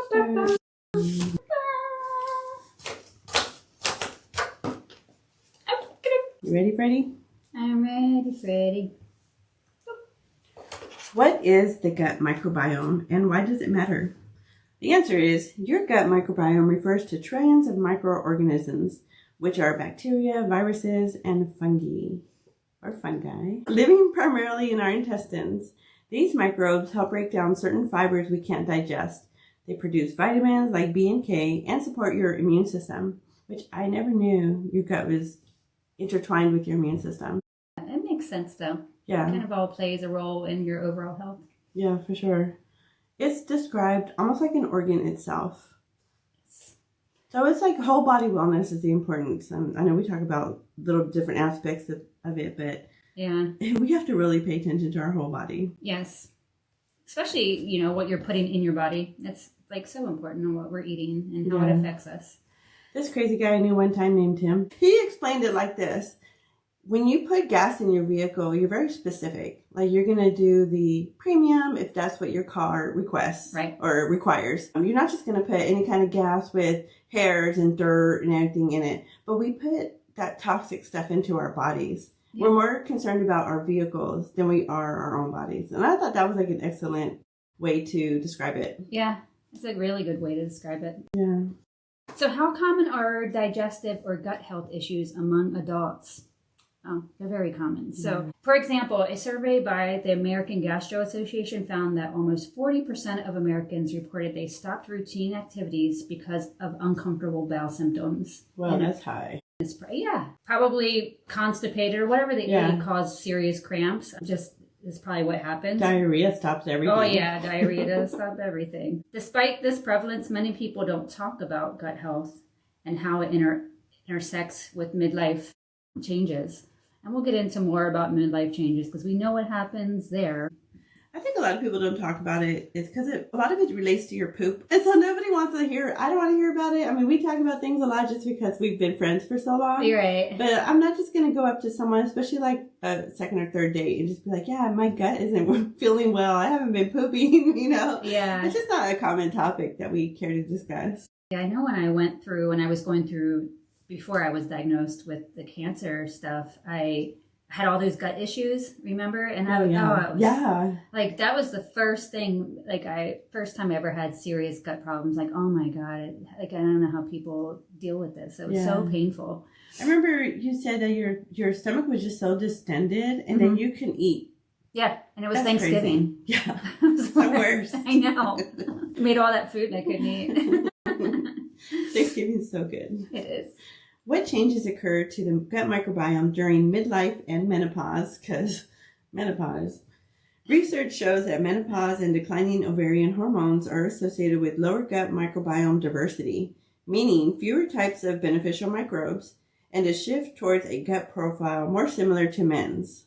You ready, Freddie? I'm ready, Freddie. What is the gut microbiome and why does it matter? The answer is your gut microbiome refers to trillions of microorganisms, which are bacteria, viruses, and fungi, living primarily in our intestines. These microbes help break down certain fibers we can't digest. They produce vitamins like B and K and support your immune system, which I never knew your gut was intertwined with your immune system. It makes sense, though. Yeah. It kind of all plays a role in your overall health. Yeah, for sure. It's described almost like an organ itself. So it's like whole body wellness is the importance. I know we talk about little different aspects of it, but yeah, we have to really pay attention to our whole body. Yes. Especially, what you're putting in your body. It's like so important on what we're eating and how it affects us. This crazy guy I knew one time named Tim, he explained it like this. When you put gas in your vehicle, you're very specific. Like you're going to do the premium if that's what your car requests or requires. You're not just going to put any kind of gas with hairs and dirt and everything in it. But we put that toxic stuff into our bodies. Yeah. We're more concerned about our vehicles than we are our own bodies. And I thought that was like an excellent way to describe it. Yeah, it's a really good way to describe it. Yeah. So how common are digestive or gut health issues among adults? Oh, they're very common. So, for example, a survey by the American Gastro Association found that almost 40% of Americans reported they stopped routine activities because of uncomfortable bowel symptoms. Well, that's high. Probably constipated or whatever they eat cause serious cramps. Just is probably what happens. Diarrhea stops everything. Oh yeah, diarrhea does stop everything. Despite this prevalence, many people don't talk about gut health and how it intersects with midlife changes. And we'll get into more about midlife changes because we know what happens there. I think a lot of people don't talk about it. It's because a lot of it relates to your poop. And so nobody wants to hear it. I don't want to hear about it. I mean, we talk about things a lot just because we've been friends for so long. You're right. But I'm not just going to go up to someone, especially like a second or third date, and just be like, yeah, my gut isn't feeling well. I haven't been pooping, Yeah. It's just not a common topic that we care to discuss. Yeah, I know when I was going through, before I was diagnosed with the cancer stuff, I had all those gut issues, remember? And like that was the first thing, first time I ever had serious gut problems. Like, oh my God, I don't know how people deal with this. It was so painful. I remember you said that your stomach was just so distended and then you couldn't eat. Yeah, and it was Thanksgiving. Crazy. Yeah, it's the worst. I know. I made all that food and I couldn't eat. Thanksgiving is so good. It is. What changes occur to the gut microbiome during midlife and menopause? Because menopause. Research shows that menopause and declining ovarian hormones are associated with lower gut microbiome diversity, meaning fewer types of beneficial microbes, and a shift towards a gut profile more similar to men's.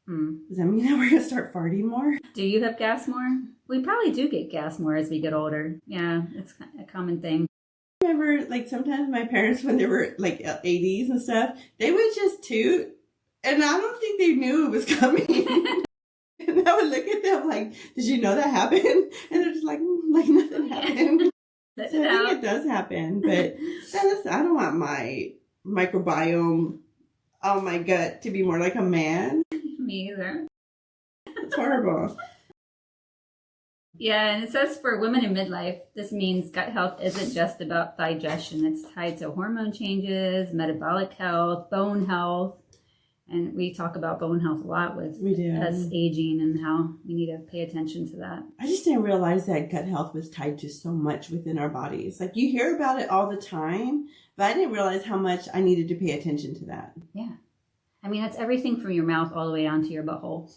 Does that mean that we're going to start farting more? Do you have gas more? We probably do get gas more as we get older. Yeah, it's a common thing. I remember, sometimes my parents, when they were, 80s and stuff, they would just toot, and I don't think they knew it was coming. And I would look at them like, did you know that happened? And they're just like nothing happened. So I think it does happen, but I don't want my microbiome on my gut to be more like a man. Me either. It's horrible. Yeah, and it says for women in midlife, this means gut health isn't just about digestion. It's tied to hormone changes, metabolic health, bone health. And we talk about bone health a lot with us aging and how we need to pay attention to that. I just didn't realize that gut health was tied to so much within our bodies. Like you hear about it all the time, but I didn't realize how much I needed to pay attention to that. Yeah. I mean, that's everything from your mouth all the way down to your butthole.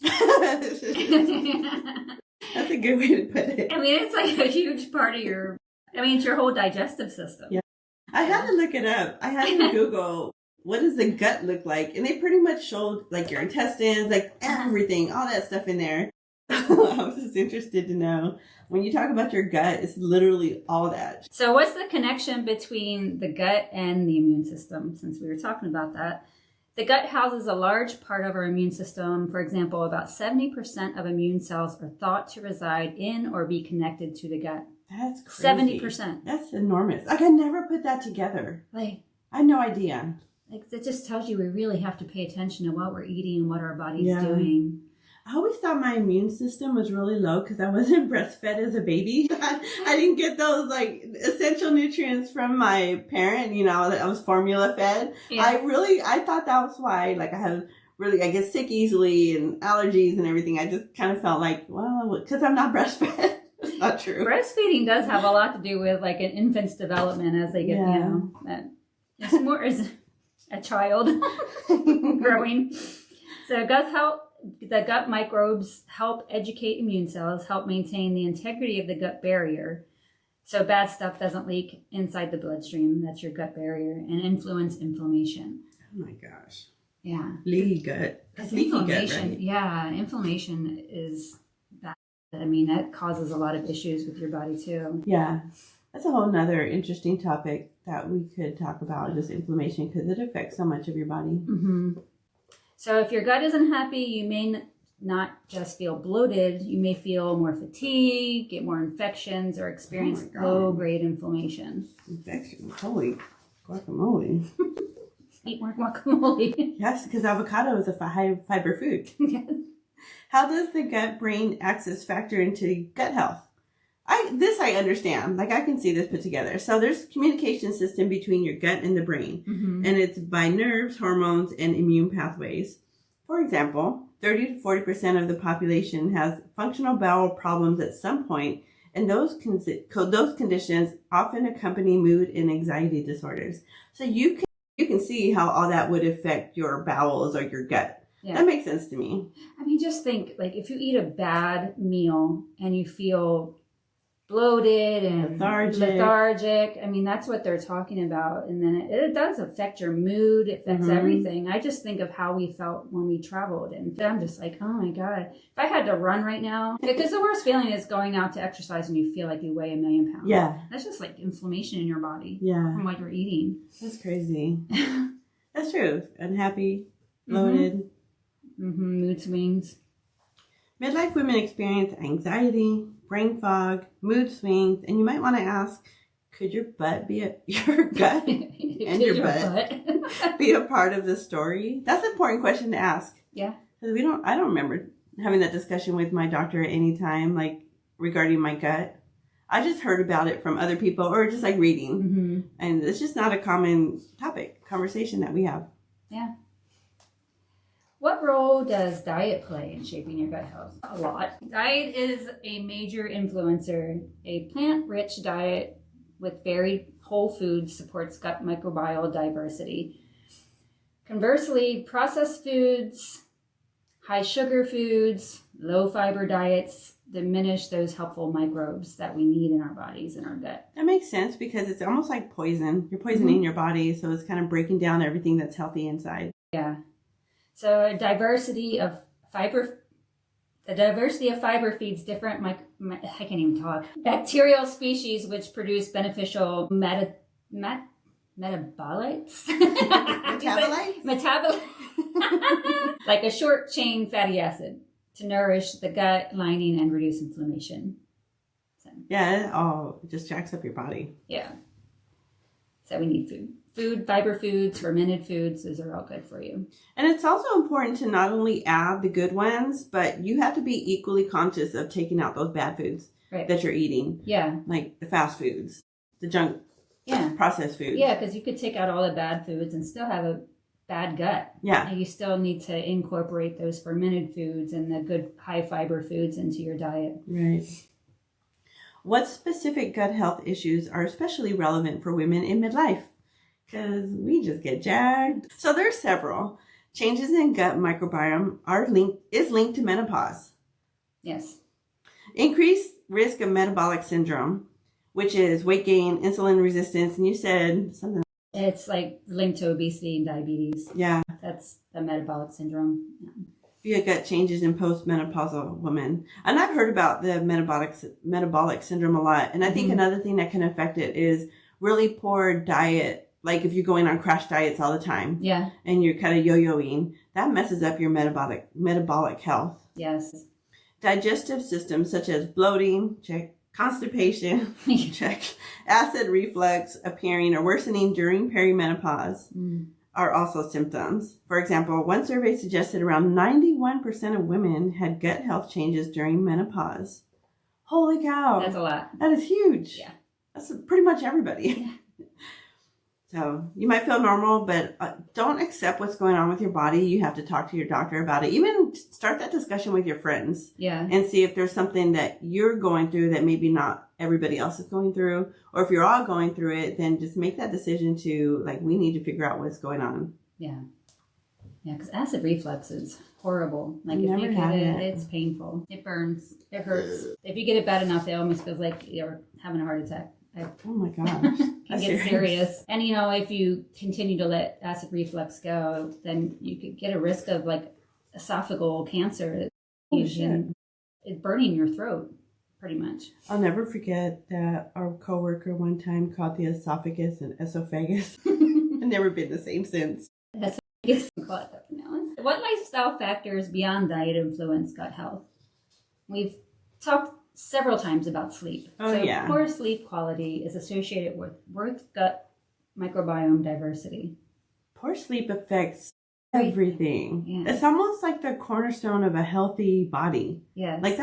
That's a good way to put it. I mean, it's like a huge part of it's your whole digestive system. Yeah. I had to look it up. I had to Google, what does the gut look like? And they pretty much showed your intestines, everything, all that stuff in there. I was just interested to know. When you talk about your gut, it's literally all that. So what's the connection between the gut and the immune system, since we were talking about that? The gut houses a large part of our immune system. For example, about 70% of immune cells are thought to reside in or be connected to the gut. That's crazy. 70%. That's enormous. Like, I never put that together. Like, I had no idea. Like, that just tells you we really have to pay attention to what we're eating and what our body's doing. I always thought my immune system was really low because I wasn't breastfed as a baby. I didn't get those like essential nutrients from my parent. You know, I was formula fed. Yeah. I thought that was why. Like, I get sick easily and allergies and everything. I just kind of felt like, well, because I'm not breastfed. It's not true. Breastfeeding does have a lot to do with like an infant's development as they get, you know, it's more as a child growing. So the gut microbes help educate immune cells, help maintain the integrity of the gut barrier. So bad stuff doesn't leak inside the bloodstream. That's your gut barrier, and influence inflammation. Oh my gosh. Yeah. Leaky gut. That's leaky gut, right? Yeah. Inflammation is bad. I mean, that causes a lot of issues with your body too. Yeah. That's a whole nother interesting topic that we could talk about, just inflammation, because it affects so much of your body. Mm-hmm. So if your gut isn't happy, you may not just feel bloated. You may feel more fatigue, get more infections, or experience low-grade inflammation. Infection? Holy guacamole. Eat more guacamole. Yes, because avocado is a high-fiber food. Yes. How does the gut-brain axis factor into gut health? I understand. Like, I can see this put together. So there's communication system between your gut and the brain. Mm-hmm. And it's by nerves, hormones, and immune pathways. For example, 30 to 40% of the population has functional bowel problems at some point, and those conditions often accompany mood and anxiety disorders. So you can see how all that would affect your bowels or your gut. Yeah. That makes sense to me. I mean, just think, like, if you eat a bad meal and you feel bloated and lethargic. I mean, that's what they're talking about. And then it does affect your mood. It affects everything. I just think of how we felt when we traveled. And I'm just like, oh my God, if I had to run right now, because the worst feeling is going out to exercise and you feel like you weigh 1,000,000 pounds. Yeah. That's just like inflammation in your body. Yeah. From what you're eating. That's crazy. That's true. Unhappy, bloated. Mood swings. Midlife women experience anxiety, brain fog, mood swings, and you might want to ask, could your butt be your gut and your butt be a part of the story? That's an important question to ask. Yeah. Because I don't remember having that discussion with my doctor at any time, like regarding my gut. I just heard about it from other people or just like reading. Mm-hmm. And it's just not a common conversation that we have. Yeah. What role does diet play in shaping your gut health? A lot. Diet is a major influencer. A plant-rich diet with varied whole foods supports gut microbiome diversity. Conversely, processed foods, high sugar foods, low fiber diets diminish those helpful microbes that we need in our bodies and our gut. That makes sense because it's almost like poison. You're poisoning your body, so it's kind of breaking down everything that's healthy inside. Yeah. So the diversity of fiber feeds different I can't even talk. Bacterial species which produce beneficial metabolites. Metabolites. Like a short chain fatty acid to nourish the gut lining and reduce inflammation. So, yeah, it all just jacks up your body. Yeah. So we need food. Food, fiber foods, fermented foods, those are all good for you. And it's also important to not only add the good ones, but you have to be equally conscious of taking out those bad foods that you're eating. Yeah. Like the fast foods, the junk, processed foods. Yeah, because you could take out all the bad foods and still have a bad gut. Yeah. And you still need to incorporate those fermented foods and the good high fiber foods into your diet. Right. What specific gut health issues are especially relevant for women in midlife? Because we just get jagged. So there's several. Changes in gut microbiome is linked to menopause. Yes. Increased risk of metabolic syndrome, which is weight gain, insulin resistance, and you said something. It's like linked to obesity and diabetes. Yeah. That's the metabolic syndrome. Yeah. Via gut changes in postmenopausal women. And I've heard about the metabolic syndrome a lot. And I think another thing that can affect it is really poor diet. Like if you're going on crash diets all the time. Yeah. And you're kind of yo-yoing, that messes up your metabolic health. Yes. Digestive systems such as bloating, Constipation, check. Acid reflux appearing or worsening during perimenopause are also symptoms. For example, one survey suggested around 91% of women had gut health changes during menopause. Holy cow. That's a lot. That is huge. Yeah. That's pretty much everybody. Yeah. So you might feel normal, but don't accept what's going on with your body. You have to talk to your doctor about it. Even start that discussion with your friends. Yeah. And see if there's something that you're going through that maybe not everybody else is going through. Or if you're all going through it, then just make that decision to, like, we need to figure out what's going on. Yeah. Yeah, because acid reflux is horrible. Like, if Never you get had it, it. it's painful. It burns. It hurts. If you get it bad enough, it almost feels like you're having a heart attack. Oh my gosh. Can get serious. And, you know, if you continue to let acid reflux go, then you could get a risk of, like, esophageal cancer. Shit. It's burning your throat, pretty much. I'll never forget that our coworker one time caught the esophagus and esophagus. I've never been the same since. What lifestyle factors beyond diet influence gut health? We've talked several times about sleep. Poor sleep quality is associated with worse gut microbiome diversity. Poor sleep affects everything. Yes. It's almost like the cornerstone of a healthy body. Yes. Like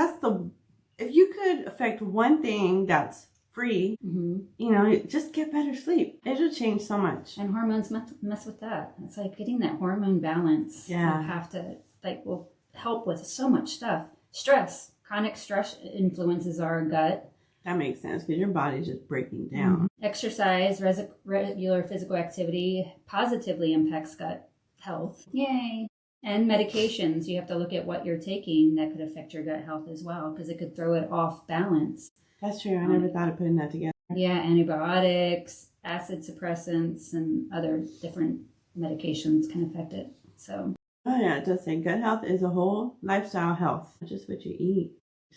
if you could affect one thing that's free, you know, just get better sleep. It'll change so much. And hormones mess with that. It's like getting that hormone balance. Yeah. You have to, will help with so much stuff. Stress. Chronic stress influences our gut. That makes sense because your body's just breaking down. Exercise, regular physical activity positively impacts gut health. Yay. And medications. You have to look at what you're taking that could affect your gut health as well because it could throw it off balance. That's true. I never thought of putting that together. Yeah, antibiotics, acid suppressants, and other different medications can affect it. So. Oh yeah, it does say gut health is a whole lifestyle health. Not just what you eat.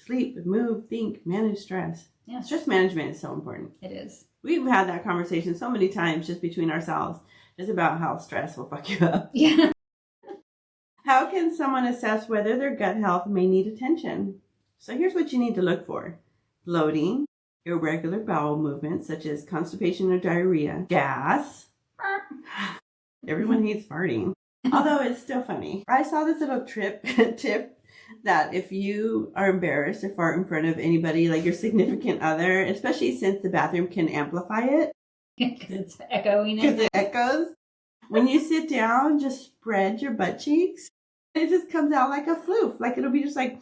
Sleep, move, think, manage stress. Yeah. Stress management is so important. It is. We've had that conversation so many times just between ourselves, just about how stress will fuck you up. Yeah. How can someone assess whether their gut health may need attention? So here's what you need to look for. Bloating, irregular bowel movements such as constipation or diarrhea, gas. Everyone hates farting. Although it's still funny. I saw this little tip that if you are embarrassed to fart in front of anybody, like your significant other, especially since the bathroom can amplify it. Because it's echoing. Because it echoes. When you sit down, just spread your butt cheeks. It just comes out like a floof. Like it'll be just like...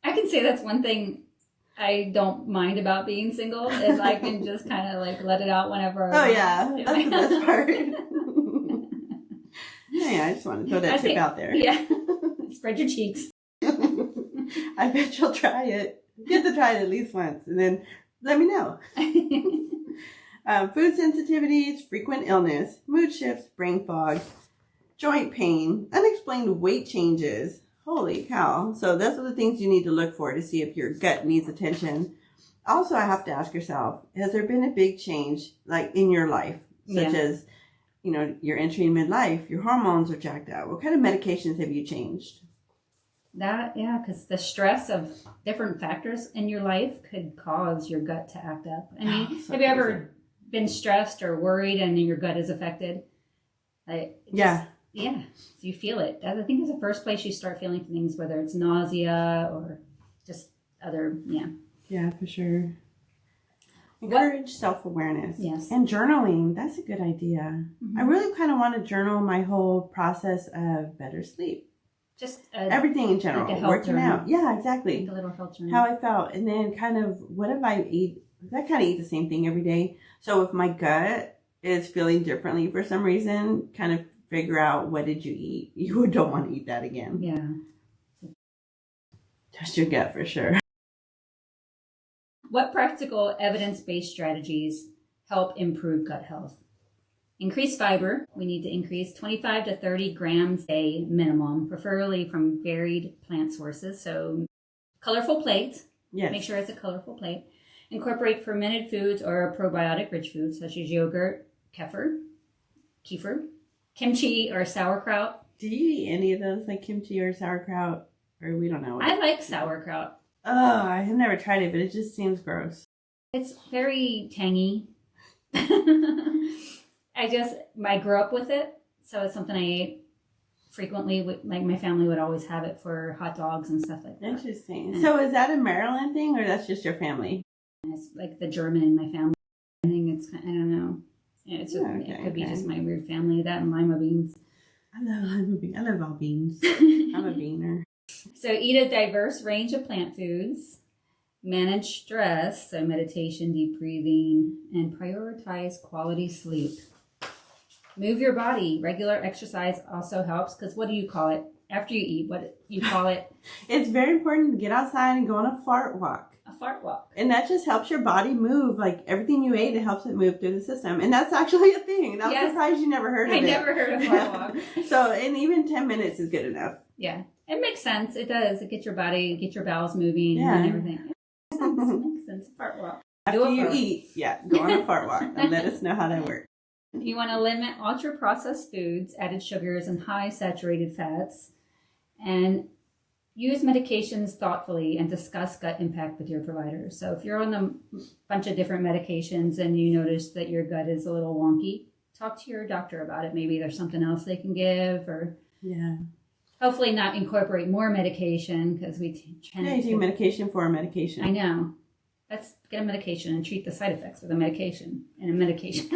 I can say that's one thing I don't mind about being single is I can just kind of like let it out whenever I want. Yeah, that's the best part. Yeah, I just want to throw that tip out there. Yeah. Spread your cheeks. I bet you'll try it. You have to try it at least once and then let me know. Food sensitivities, frequent illness, mood shifts, brain fog, joint pain, unexplained weight changes. Holy cow. So those are the things you need to look for to see if your gut needs attention. Also, I have to ask yourself, has there been a big change like in your life, such as, you know, you're entering midlife, your hormones are jacked up. What kind of medications have you changed? Because the stress of different factors in your life could cause your gut to act up. I mean, have you ever been stressed or worried and your gut is affected? Yeah, so you feel it. I think it's the first place you start feeling things, whether it's nausea or just other, Yeah, for sure. Encourage self-awareness. Yes. And journaling. That's a good idea. I really kind of want to journal my whole process of better sleep. Just everything in general. Like a health working journal. out. Yeah, exactly. Like a little health journal. How I felt. And then kind of what if I eat. I kind of eat the same thing every day. So if my gut is feeling differently for some reason, kind of figure out what did you eat. You don't want to eat that again. Yeah. Trust your gut for sure. What practical evidence-based strategies help improve gut health? Increase fiber. We need to increase 25 to 30 grams a day minimum, preferably from varied plant sources. So colorful plate. Yes. Make sure it's a colorful plate. Incorporate fermented foods or probiotic-rich foods such as yogurt, kefir, kimchi, or sauerkraut. Do you eat any of those, like kimchi or sauerkraut? Or we don't know. I like sauerkraut. Oh, I have never tried it, but it just seems gross. It's very tangy. I grew up with it, so it's something I ate frequently. Like my family would always have it for hot dogs and stuff like that. Interesting. So is that a Maryland thing, or that's just your family? It's like the German in my family. I think it's, I don't know. It could be just my weird family. That and lima beans. I love all beans. I'm a beaner. So eat a diverse range of plant foods. Manage stress, so meditation, deep breathing, and prioritize quality sleep. Move your body. Regular exercise also helps, because what do you call it? After you eat, what you call it? It's very important to get outside and go on a fart walk. A fart walk. And that just helps your body move. Like everything you ate, it helps it move through the system. And that's actually a thing. I'm surprised you never heard of it. I never heard of fart walk. So, and even 10 minutes is good enough. Yeah. It makes sense. It does. It gets your body, get your bowels moving and everything. It makes sense. Fart walk. After you eat, go on a fart walk and let us know how that works. You want to limit ultra-processed foods, added sugars, and high saturated fats. And use medications thoughtfully and discuss gut impact with your provider. So if you're on a bunch of different medications and you notice that your gut is a little wonky, talk to your doctor about it. Maybe there's something else they can give, or hopefully not incorporate more medication, because we tend to take medication for a medication. I know. Let's get a medication and treat the side effects with a medication and a medication.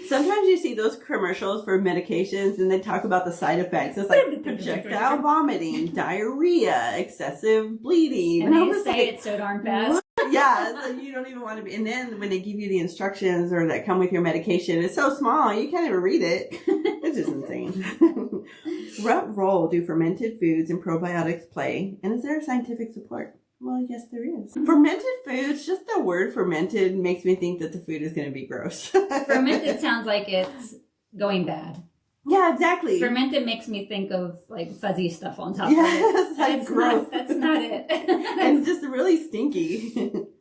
Sometimes you see those commercials for medications and they talk about the side effects. It's like projectile vomiting, diarrhea, excessive bleeding. And they say it so darn fast. Yeah, so you don't even want to be. And then when they give you the instructions or that come with your medication, it's so small you can't even read it. It's just insane. What role do fermented foods and probiotics play? And is there scientific support? Well, yes, there is. Fermented foods, just the word fermented makes me think that the food is going to be gross. Fermented sounds like it's going bad. Yeah, exactly. Fermented makes me think of like fuzzy stuff on top of it. Yes, like gross. That's not it. And it's just really stinky.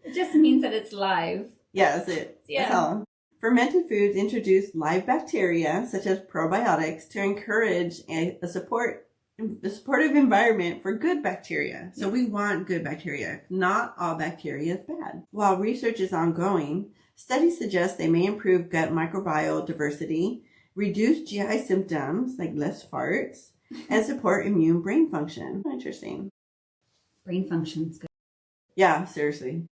It just means that it's live. Yeah, that's it. Yeah. That's all. Fermented foods introduce live bacteria, such as probiotics, to encourage a supportive environment for good bacteria. So we want good bacteria. Not all bacteria is bad. While research is ongoing, studies suggest they may improve gut microbiome diversity, reduce GI symptoms like less farts, and support immune brain function. Interesting. Brain function's good. Yeah, seriously.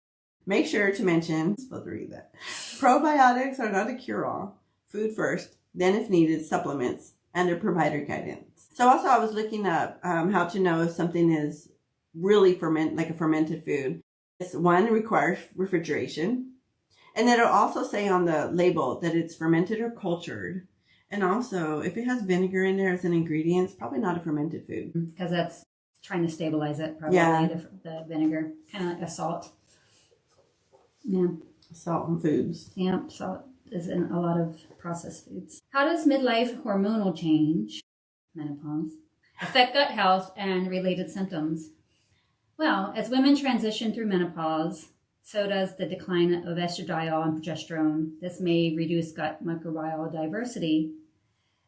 Make sure to mention, I'm supposed to read that. Probiotics are not a cure-all. Food first, then if needed, supplements under provider guidance. So also I was looking up how to know if something is really like a fermented food. It's one, it requires refrigeration. And then it'll also say on the label that it's fermented or cultured. And also, if it has vinegar in there as an ingredient, it's probably not a fermented food. Because that's trying to stabilize it, probably, the vinegar. Kind of like a salt. Yeah. Salt in foods. Yeah, salt is in a lot of processed foods. How does midlife hormonal change, menopause, affect gut health and related symptoms? Well, as women transition through menopause, so does the decline of estradiol and progesterone. This may reduce gut microbiome diversity,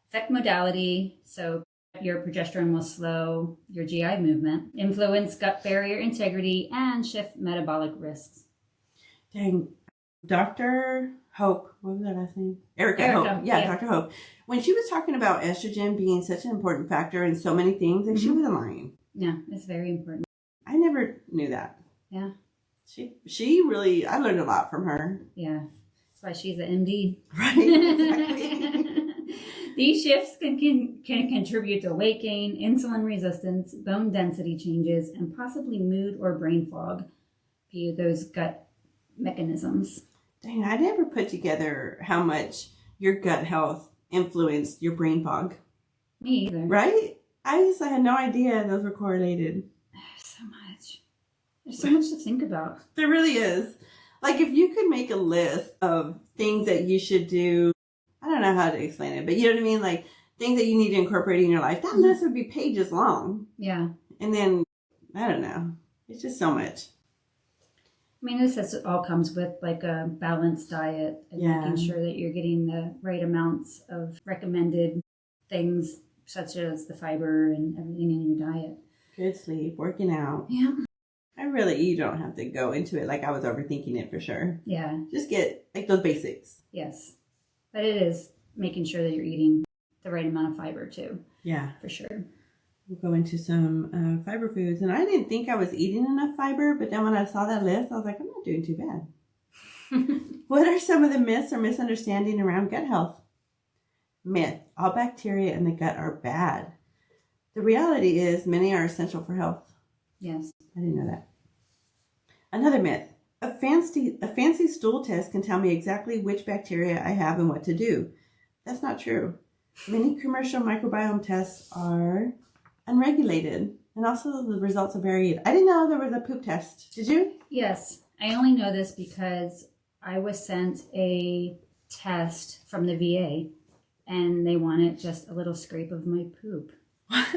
affect modality, so your progesterone will slow your GI movement, influence gut barrier integrity, and shift metabolic risks. Dang. Dr. Hope, what was that last name? Erica Hope. Yeah, Dr. Hope. When she was talking about estrogen being such an important factor in so many things, and she wasn't lying. Yeah, it's very important. I never knew that. Yeah. She really, I learned a lot from her. Yeah. That's why she's an MD. Right, exactly. These shifts can contribute to weight gain, insulin resistance, bone density changes, and possibly mood or brain fog via those gut mechanisms. Dang, I never put together how much your gut health influenced your brain fog. Me either. Right? I just had no idea those were correlated. So much. There's so much to think about. There really is. Like if you could make a list of things that you should do, I don't know how to explain it, but you know what I mean? Like things that you need to incorporate in your life, that list would be pages long. Yeah. And then, I don't know. It's just so much. I mean, this all comes with like a balanced diet and making sure that you're getting the right amounts of recommended things such as the fiber and everything in your diet. Good sleep, working out. Yeah. All You don't have to go into it like I was overthinking it for sure. Yeah. Just get like those basics. Yes. But it is making sure that you're eating the right amount of fiber too. Yeah. For sure. We'll go into some fiber foods. And I didn't think I was eating enough fiber, but then when I saw that list, I was like, I'm not doing too bad. What are some of the myths or misunderstanding around gut health? Myth: all bacteria in the gut are bad. The reality is many are essential for health. Yes. I didn't know that. Another myth: a fancy stool test can tell me exactly which bacteria I have and what to do. That's not true. Many commercial microbiome tests are unregulated, and also the results are varied. I didn't know there was a poop test. Did you? Yes. I only know this because I was sent a test from the VA, and they wanted just a little scrape of my poop. What?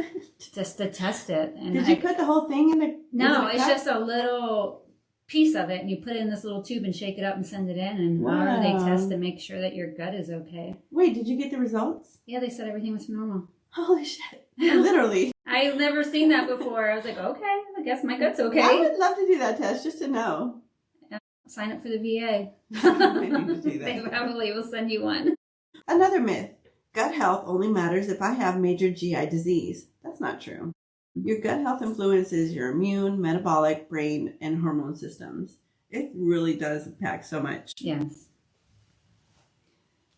Just to test it. And did you put the whole thing in the No, it's just a little piece of it, and you put it in this little tube and shake it up and send it in, and they test to make sure that your gut is okay. Wait, did you get the results? Yeah, they said everything was normal. Holy shit. Literally. I've never seen that before. I was like, okay, I guess my gut's okay. I would love to do that test just to know. Sign up for the VA. I need to do that. They probably will send you one. Another myth: gut health only matters if I have major GI disease. That's not true. Your gut health influences your immune, metabolic, brain, and hormone systems. It really does impact so much. Yes.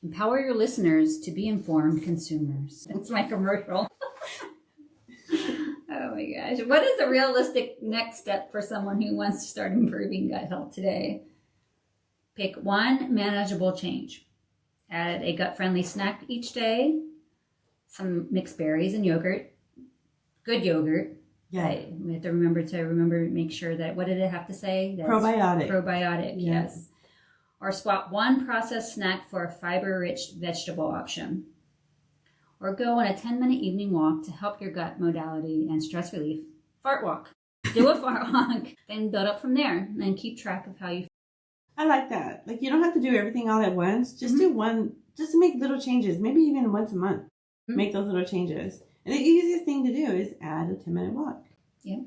Empower your listeners to be informed consumers. That's my commercial. Oh my gosh. What is a realistic next step for someone who wants to start improving gut health today? Pick one manageable change. Add a gut-friendly snack each day. Some mixed berries and yogurt. Good yogurt. Yeah. We have to remember, make sure that, what did it have to say? That's probiotic. Probiotic, yes. Or swap one processed snack for a fiber-rich vegetable option. Or go on a 10-minute evening walk to help your gut modality and stress relief. Fart walk. Do a fart walk. Then build up from there. And keep track of how you feel. I like that. Like, you don't have to do everything all at once. Just do one, just to make little changes. Maybe even once a month. Make those little changes. And the easiest thing to do is add a 10-minute walk. Yep.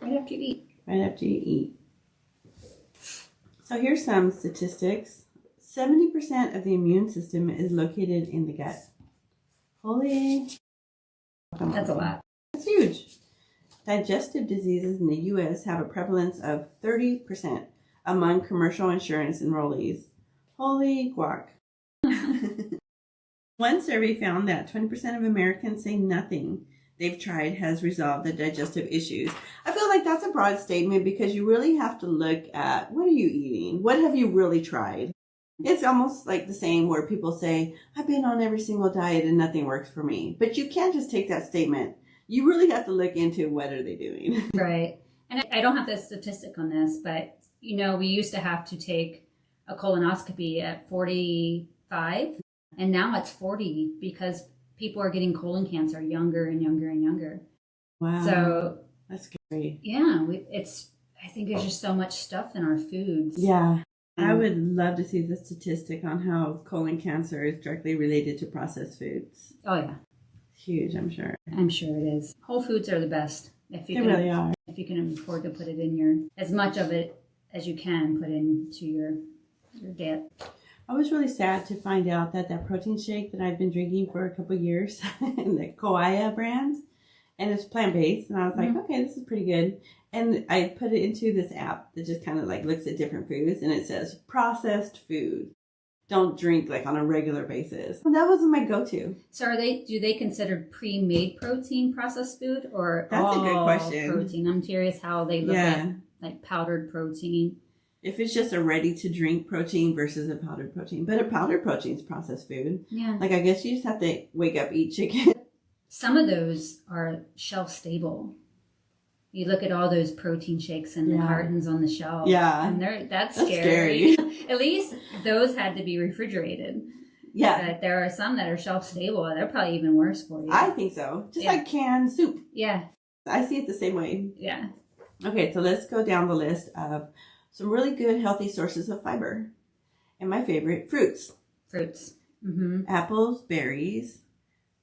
Right after you eat. Right after you eat. So here's some statistics. 70% of the immune system is located in the gut. Holy. That's a lot. That's huge. Digestive diseases in the U.S. have a prevalence of 30% among commercial insurance enrollees. Holy guac. One survey found that 20% of Americans say nothing they've tried has resolved their digestive issues. I feel like that's a broad statement because you really have to look at, what are you eating? What have you really tried? It's almost like the same where people say, I've been on every single diet and nothing works for me. But you can't just take that statement. You really have to look into what are they doing. Right. And I don't have the statistic on this, but, we used to have to take a colonoscopy at 45, and now it's 40 because people are getting colon cancer younger and younger and younger. Wow. So that's scary. Yeah, I think there's just so much stuff in our foods. Yeah. I would love to see the statistic on how colon cancer is directly related to processed foods. Oh, yeah. Huge, I'm sure. I'm sure it is. Whole foods are the best. They really are. If you can afford to put it in as much of it as you can put into your diet. I was really sad to find out that protein shake that I've been drinking for a couple of years, the Koaya brand, and it's plant-based, and I was like, okay, this is pretty good. And I put it into this app that just kind of like looks at different foods, and it says processed food. Don't drink like on a regular basis. And that wasn't my go-to. So do they consider pre-made protein processed food, or that's a good question. Protein? I'm curious how they look at like powdered protein. If it's just a ready-to-drink protein versus a powdered protein. But a powdered protein is processed food. Yeah. Like, I guess you just have to wake up, eat chicken. Some of those are shelf-stable. You look at all those protein shakes and the cartons on the shelf. Yeah. And that's scary. At least those had to be refrigerated. Yeah. But there are some that are shelf-stable. They're probably even worse for you. I think so. Just like canned soup. Yeah. I see it the same way. Yeah. Okay, so let's go down the list of some really good, healthy sources of fiber. And my favorite, fruits. Fruits. Apples, berries,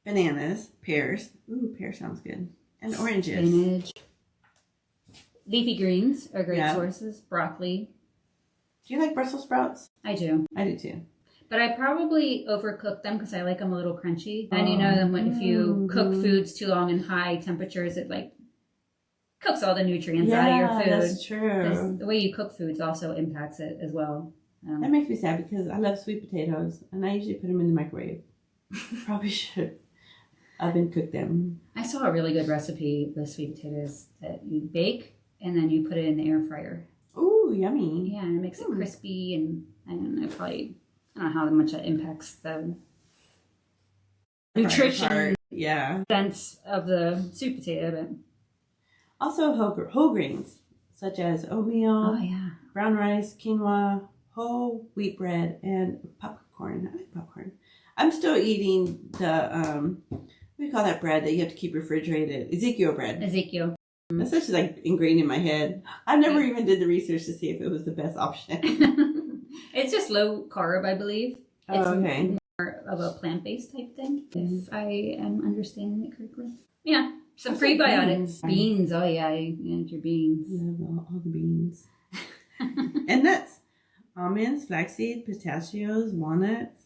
bananas, pears. Ooh, pear sounds good. And oranges. Spinach. Leafy greens are great sources. Broccoli. Do you like Brussels sprouts? I do. I do too. But I probably overcook them because I like them a little crunchy. And you know, if you cook foods too long in high temperatures, it like cooks all the nutrients out of your food. That's true. The way you cook foods also impacts it as well. That makes me sad because I love sweet potatoes and I usually put them in the microwave. Probably should oven cook them. I saw a really good recipe with sweet potatoes that you bake and then you put it in the air fryer. Ooh, yummy. Yeah, and it makes it crispy and I don't know how much that impacts the nutrition sense of the sweet potato. But also whole grains such as oatmeal, brown rice, quinoa, whole wheat bread, and popcorn. I like popcorn. I'm still eating the, what do you call that bread that you have to keep refrigerated? Ezekiel bread. Ezekiel. That's just like ingrained in my head. I never even did the research to see if it was the best option. It's just low carb, I believe. It's okay. more of a plant-based type thing, if I am understanding it correctly. Yeah, some prebiotics. Beans. Oh, yeah, your beans. Love all the beans. And nuts. Almonds, flaxseed, pistachios, walnuts.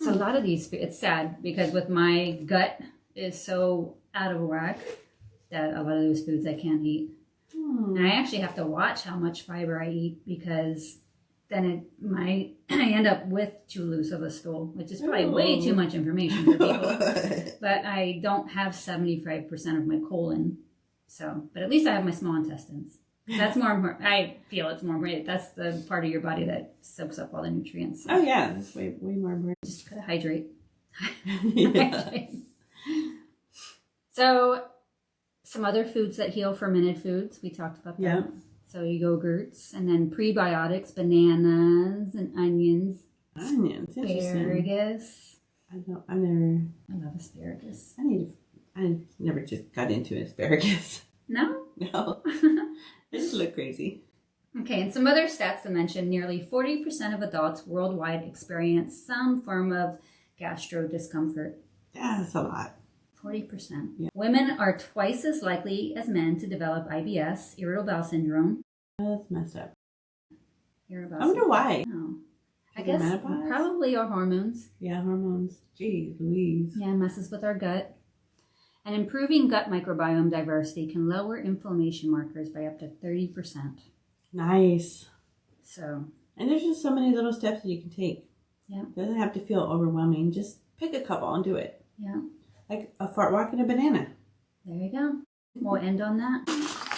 So a lot of these, it's sad because with my gut is so out of whack that a lot of those foods I can't eat. And I actually have to watch how much fiber I eat because then I end up with too loose of a stool, which is probably way too much information for people. But I don't have 75% of my colon. So, but at least I have my small intestines. That's more important. I feel it's more important. That's the part of your body that soaks up all the nutrients. So. Oh, yeah. That's way more important. Just gotta hydrate. Hydrate. So, some other foods that heal, fermented foods. We talked about that. Yeah. So, yogurts, and then prebiotics, bananas, and onions. Onions. Asparagus. I never. I love asparagus. I never just got into asparagus. No? No. They just look crazy. Okay, and some other stats to mention. Nearly 40% of adults worldwide experience some form of gastro discomfort. Yeah, that's a lot. 40%. Yeah. Women are twice as likely as men to develop IBS, irritable bowel syndrome. That's messed up. I wonder why. Oh. I guess probably our hormones. Yeah, hormones. Jeez Louise. Yeah, messes with our gut. And improving gut microbiome diversity can lower inflammation markers by up to 30%. Nice. So. And there's just so many little steps that you can take. Yeah. It doesn't have to feel overwhelming. Just pick a couple and do it. Yeah. Like a fart walk and a banana. There you go. We'll end on that.